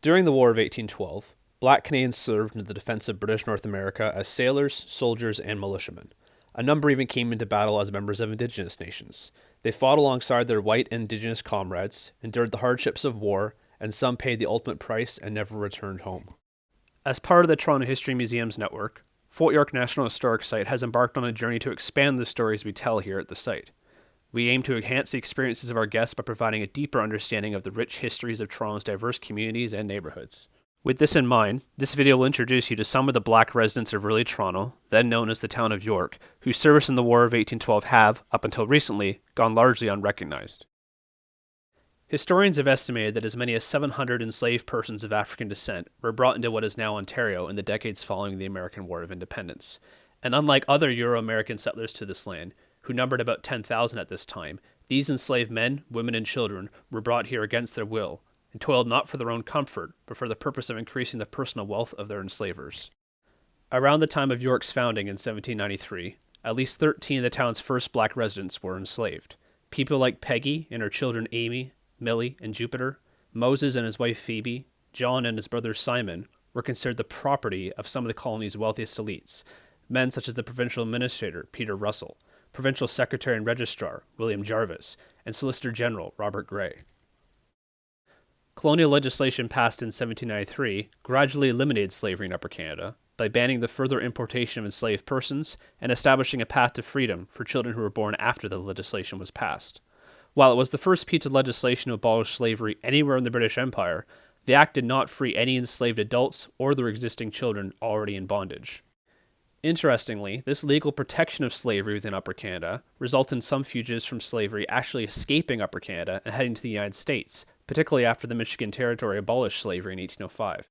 During the War of 1812, black Canadians served in the defense of British North America as sailors, soldiers, and militiamen. A number even came into battle as members of Indigenous nations. They fought alongside their white Indigenous comrades, endured the hardships of war, and some paid the ultimate price and never returned home. As part of the Toronto History Museums network, Fort York National Historic Site has embarked on a journey to expand the stories we tell here at the site. We aim to enhance the experiences of our guests by providing a deeper understanding of the rich histories of Toronto's diverse communities and neighborhoods. With this in mind, this video will introduce you to some of the black residents of early Toronto, then known as the town of York, whose service in the War of 1812 have, up until recently, gone largely unrecognized. Historians have estimated that as many as 700 enslaved persons of African descent were brought into what is now Ontario in the decades following the American War of Independence. And unlike other Euro-American settlers to this land, who numbered about 10,000 at this time, these enslaved men, women, and children were brought here against their will, and toiled not for their own comfort, but for the purpose of increasing the personal wealth of their enslavers. Around the time of York's founding in 1793, at least 13 of the town's first black residents were enslaved. People like Peggy and her children Amy, Millie, and Jupiter, Moses and his wife Phoebe, John and his brother Simon were considered the property of some of the colony's wealthiest elites, men such as the provincial administrator Peter Russell, provincial secretary and registrar William Jarvis, and Solicitor General Robert Gray. Colonial legislation passed in 1793 gradually eliminated slavery in Upper Canada by banning the further importation of enslaved persons and establishing a path to freedom for children who were born after the legislation was passed. While it was the first piece of legislation to abolish slavery anywhere in the British Empire, the act did not free any enslaved adults or their existing children already in bondage. Interestingly, this legal protection of slavery within Upper Canada resulted in some fugitives from slavery actually escaping Upper Canada and heading to the United States, particularly after the Michigan Territory abolished slavery in 1805.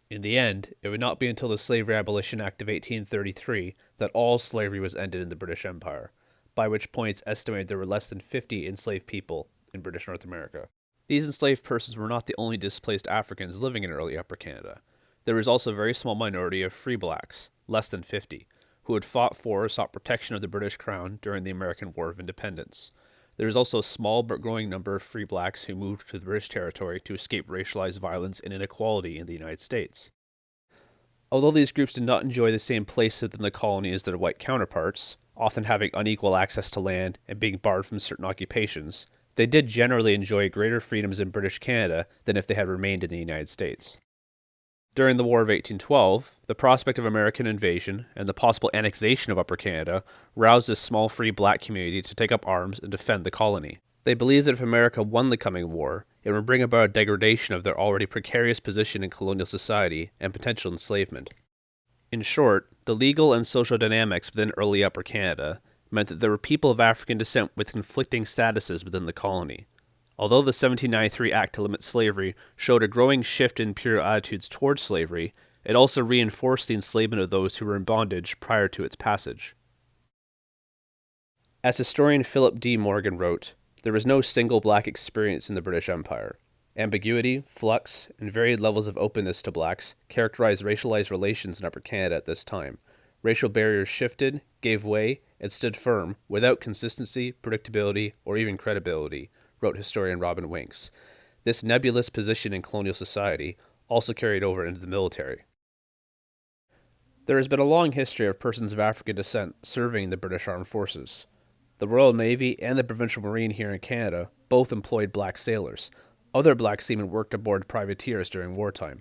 In the end, it would not be until the Slavery Abolition Act of 1833 that all slavery was ended in the British Empire, by which point it's estimated there were less than 50 enslaved people in British North America. These enslaved persons were not the only displaced Africans living in early Upper Canada. There was also a very small minority of free blacks, less than 50, who had fought for or sought protection of the British Crown during the American War of Independence. There was also a small but growing number of free blacks who moved to the British territory to escape racialized violence and inequality in the United States. Although these groups did not enjoy the same place within the colony as their white counterparts, often having unequal access to land and being barred from certain occupations, they did generally enjoy greater freedoms in British Canada than if they had remained in the United States. During the War of 1812, the prospect of American invasion and the possible annexation of Upper Canada roused this small free black community to take up arms and defend the colony. They believed that if America won the coming war, it would bring about a degradation of their already precarious position in colonial society and potential enslavement. In short, the legal and social dynamics within early Upper Canada meant that there were people of African descent with conflicting statuses within the colony. Although the 1793 Act to limit slavery showed a growing shift in imperial attitudes towards slavery, it also reinforced the enslavement of those who were in bondage prior to its passage. As historian Philip D. Morgan wrote, there was no single black experience in the British Empire. Ambiguity, flux, and varied levels of openness to blacks characterized racialized relations in Upper Canada at this time. Racial barriers shifted, gave way, and stood firm without consistency, predictability, or even credibility, wrote historian Robin Winks. This nebulous position in colonial society also carried over into the military. There has been a long history of persons of African descent serving in the British Armed Forces. The Royal Navy and the Provincial Marine here in Canada both employed black sailors. Other black seamen worked aboard privateers during wartime.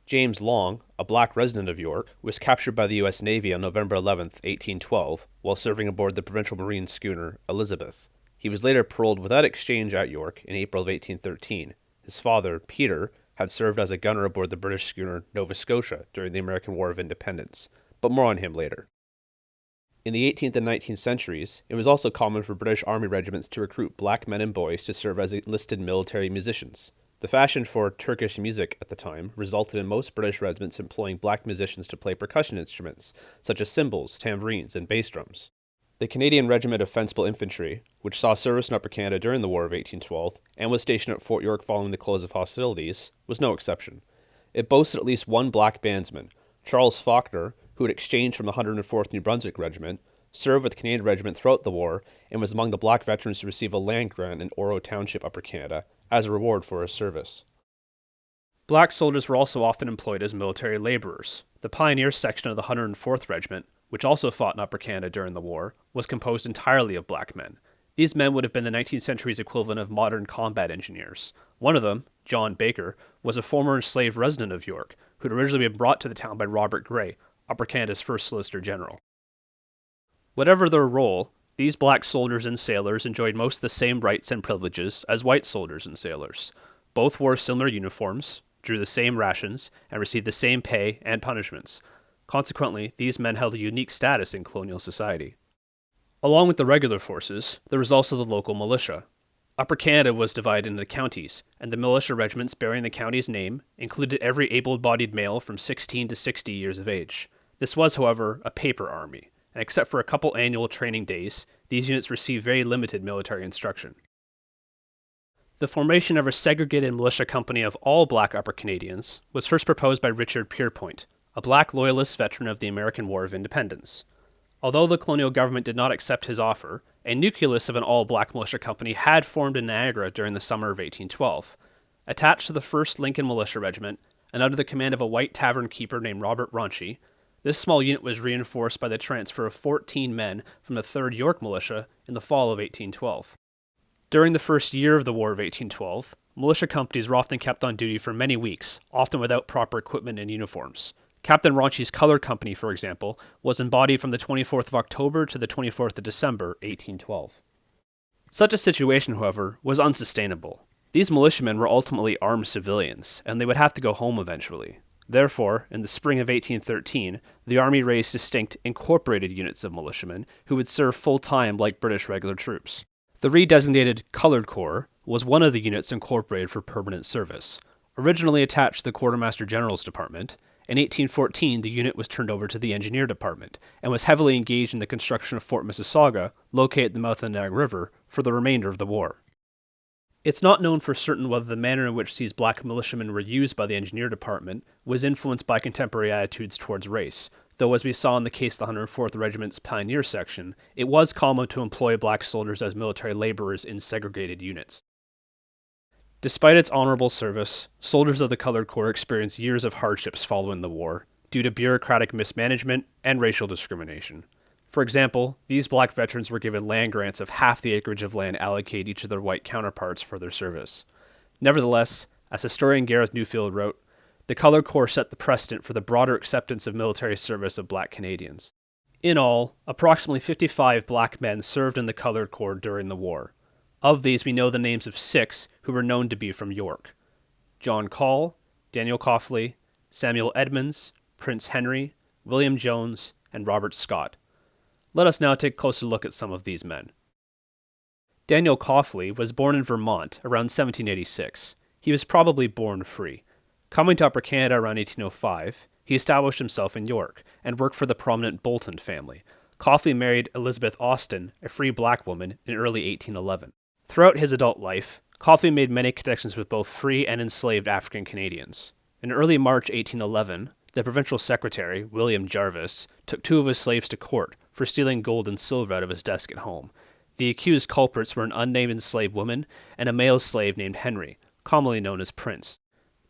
James Long, a black resident of York, was captured by the U.S. Navy on November 11, 1812, while serving aboard the Provincial Marine schooner Elizabeth. He was later paroled without exchange at York in April of 1813. His father, Peter, had served as a gunner aboard the British schooner Nova Scotia during the American War of Independence, but more on him later. In the 18th and 19th centuries, it was also common for British Army regiments to recruit black men and boys to serve as enlisted military musicians. The fashion for Turkish music at the time resulted in most British regiments employing black musicians to play percussion instruments, such as cymbals, tambourines, and bass drums. The Canadian Regiment of Fencible Infantry, which saw service in Upper Canada during the War of 1812 and was stationed at Fort York following the close of hostilities, was no exception. It boasted at least one black bandsman, Charles Faulkner, who had exchanged from the 104th New Brunswick Regiment, served with the Canadian Regiment throughout the war, and was among the black veterans to receive a land grant in Oro Township, Upper Canada, as a reward for his service. Black soldiers were also often employed as military laborers. The pioneer section of the 104th Regiment, which also fought in Upper Canada during the war, was composed entirely of black men. These men would have been the 19th century's equivalent of modern combat engineers. One of them, John Baker, was a former enslaved resident of York, who had originally been brought to the town by Robert Gray, Upper Canada's first Solicitor General. Whatever their role, these black soldiers and sailors enjoyed most of the same rights and privileges as white soldiers and sailors. Both wore similar uniforms, drew the same rations, and received the same pay and punishments. Consequently, these men held a unique status in colonial society. Along with the regular forces, there was also the local militia. Upper Canada was divided into counties, and the militia regiments bearing the county's name included every able-bodied male from 16 to 60 years of age. This was, however, a paper army, and except for a couple annual training days, these units received very limited military instruction. The formation of a segregated militia company of all black Upper Canadians was first proposed by Richard Pierpoint, a black loyalist veteran of the American War of Independence. Although the colonial government did not accept his offer, a nucleus of an all-black militia company had formed in Niagara during the summer of 1812. Attached to the 1st Lincoln Militia Regiment, and under the command of a white tavern keeper named Robert Raunchy, this small unit was reinforced by the transfer of 14 men from the 3rd York Militia in the fall of 1812. During the first year of the War of 1812, militia companies were often kept on duty for many weeks, often without proper equipment and uniforms. Captain Raunchy's Colored Company, for example, was embodied from the 24th of October to the 24th of December, 1812. Such a situation, however, was unsustainable. These militiamen were ultimately armed civilians, and they would have to go home eventually. Therefore, in the spring of 1813, the Army raised distinct incorporated units of militiamen who would serve full-time like British regular troops. The redesignated Colored Corps was one of the units incorporated for permanent service. Originally attached to the Quartermaster General's Department, in 1814 the unit was turned over to the Engineer Department, and was heavily engaged in the construction of Fort Mississauga, located at the mouth of the Niagara River, for the remainder of the war. It's not known for certain whether the manner in which these black militiamen were used by the Engineer Department was influenced by contemporary attitudes towards race, though as we saw in the case of the 104th Regiment's Pioneer Section, it was common to employ black soldiers as military laborers in segregated units. Despite its honorable service, soldiers of the Colored Corps experienced years of hardships following the war, due to bureaucratic mismanagement and racial discrimination. For example, these black veterans were given land grants of half the acreage of land allocated each of their white counterparts for their service. Nevertheless, as historian Gareth Newfield wrote, the Colored Corps set the precedent for the broader acceptance of military service of black Canadians. In all, approximately 55 black men served in the Colored Corps during the war. Of these, we know the names of 6 who were known to be from York: John Call, Daniel Coffley, Samuel Edmonds, Prince Henry, William Jones, and Robert Scott. Let us now take a closer look at some of these men. Daniel Coffley was born in Vermont around 1786. He was probably born free. Coming to Upper Canada around 1805, he established himself in York and worked for the prominent Bolton family. Coffley married Elizabeth Austin, a free black woman, in early 1811. Throughout his adult life, Coffley made many connections with both free and enslaved African Canadians. In early March 1811, the provincial secretary, William Jarvis, took 2 of his slaves to court for stealing gold and silver out of his desk at home. The accused culprits were an unnamed enslaved woman and a male slave named Henry, commonly known as Prince.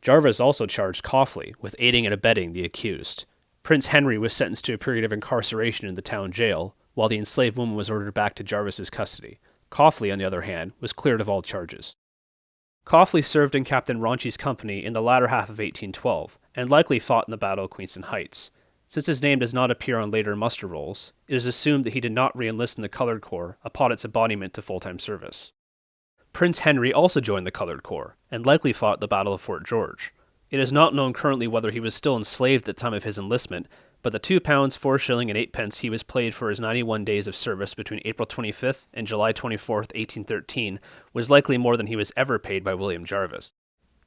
Jarvis also charged Coffley with aiding and abetting the accused. Prince Henry was sentenced to a period of incarceration in the town jail, while the enslaved woman was ordered back to Jarvis's custody. Coffley, on the other hand, was cleared of all charges. Coffley served in Captain Raunchy's company in the latter half of 1812, and likely fought in the Battle of Queenston Heights. Since his name does not appear on later muster rolls, it is assumed that he did not re-enlist in the Colored Corps upon its embodiment to full-time service. Prince Henry also joined the Colored Corps, and likely fought at the Battle of Fort George. It is not known currently whether he was still enslaved at the time of his enlistment, but the £2, 4 shillings and 8 pence he was paid for his 91 days of service between April 25th and July 24th, 1813, was likely more than he was ever paid by William Jarvis.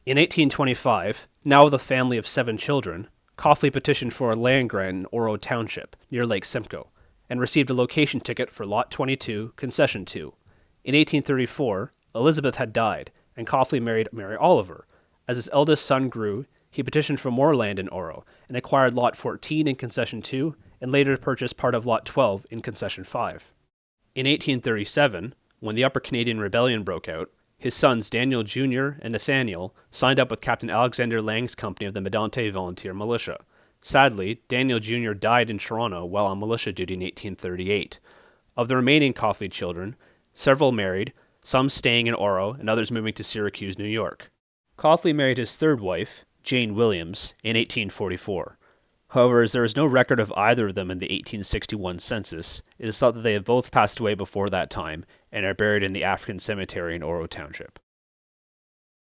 In 1825, now with a family of 7 children, Coffley petitioned for a land grant in Oro Township, near Lake Simcoe, and received a location ticket for Lot 22, Concession 2. In 1834, Elizabeth had died, and Coffley married Mary Oliver. As his eldest son grew, he petitioned for more land in Oro, and acquired Lot 14 in Concession 2, and later purchased part of Lot 12 in Concession 5. In 1837, when the Upper Canadian Rebellion broke out, His sons Daniel Jr. and Nathaniel signed up with Captain Alexander Lang's company of the Medante Volunteer Militia. Sadly, Daniel Jr. died in Toronto while on militia duty in 1838. Of the remaining Coffley children, several married, some staying in Oro and others moving to Syracuse, New York. Coffley married his third wife, Jane Williams, in 1844. However, as there is no record of either of them in the 1861 census, it is thought that they have both passed away before that time and are buried in the African Cemetery in Oro Township.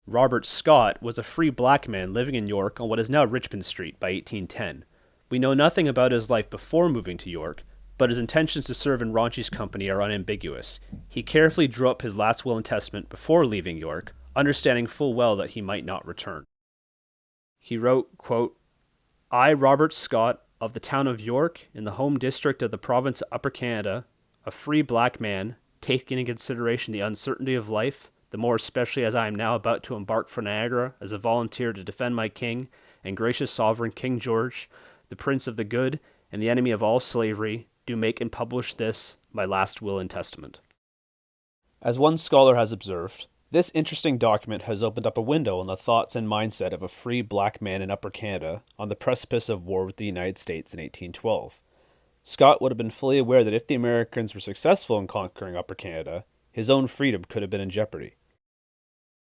Robert Scott was a free black man living in York on what is now Richmond Street by 1810. We know nothing about his life before moving to York, but his intentions to serve in Raunchy's company are unambiguous. He carefully drew up his last will and testament before leaving York, understanding full well that he might not return. He wrote, quote, I, Robert Scott, of the town of York, in the home district of the province of Upper Canada, a free black man, taking into consideration the uncertainty of life, the more especially as I am now about to embark for Niagara as a volunteer to defend my king and gracious sovereign King George, the Prince of the Good, and the enemy of all slavery, do make and publish this, my last will and testament. As one scholar has observed, this interesting document has opened up a window on the thoughts and mindset of a free black man in Upper Canada on the precipice of war with the United States in 1812. Scott would have been fully aware that if the Americans were successful in conquering Upper Canada, his own freedom could have been in jeopardy.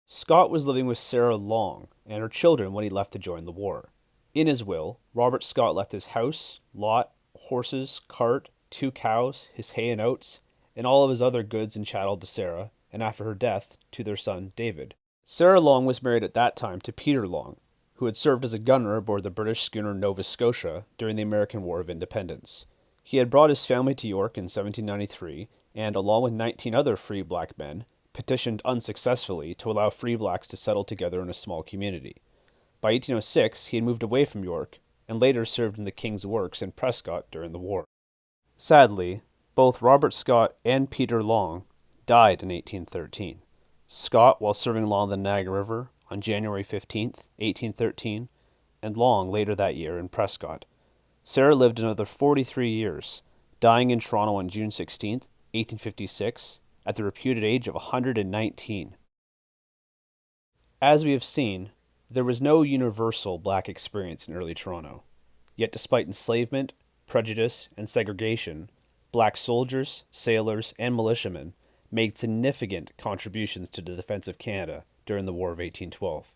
Scott was living with Sarah Long and her children when he left to join the war. In his will, Robert Scott left his house, lot, horses, cart, 2 cows, his hay and oats, and all of his other goods and chattel to Sarah, and after her death, to their son David. Sarah Long was married at that time to Peter Long, who had served as a gunner aboard the British schooner Nova Scotia during the American War of Independence. He had brought his family to York in 1793, and, along with 19 other free black men, petitioned unsuccessfully to allow free blacks to settle together in a small community. By 1806, he had moved away from York, and later served in the King's Works in Prescott during the war. Sadly, both Robert Scott and Peter Long died in 1813. Scott while serving along the Niagara River on January 15, 1813, and Long later that year in Prescott. Sarah lived another 43 years, dying in Toronto on June 16, 1856, at the reputed age of 119. As we have seen, there was no universal black experience in early Toronto. Yet despite enslavement, prejudice, and segregation, black soldiers, sailors, and militiamen made significant contributions to the defense of Canada during the War of 1812.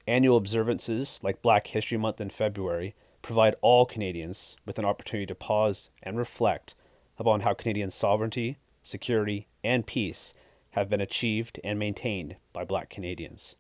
Annual observances like Black History Month in February provide all Canadians with an opportunity to pause and reflect upon how Canadian sovereignty, security, and peace have been achieved and maintained by Black Canadians.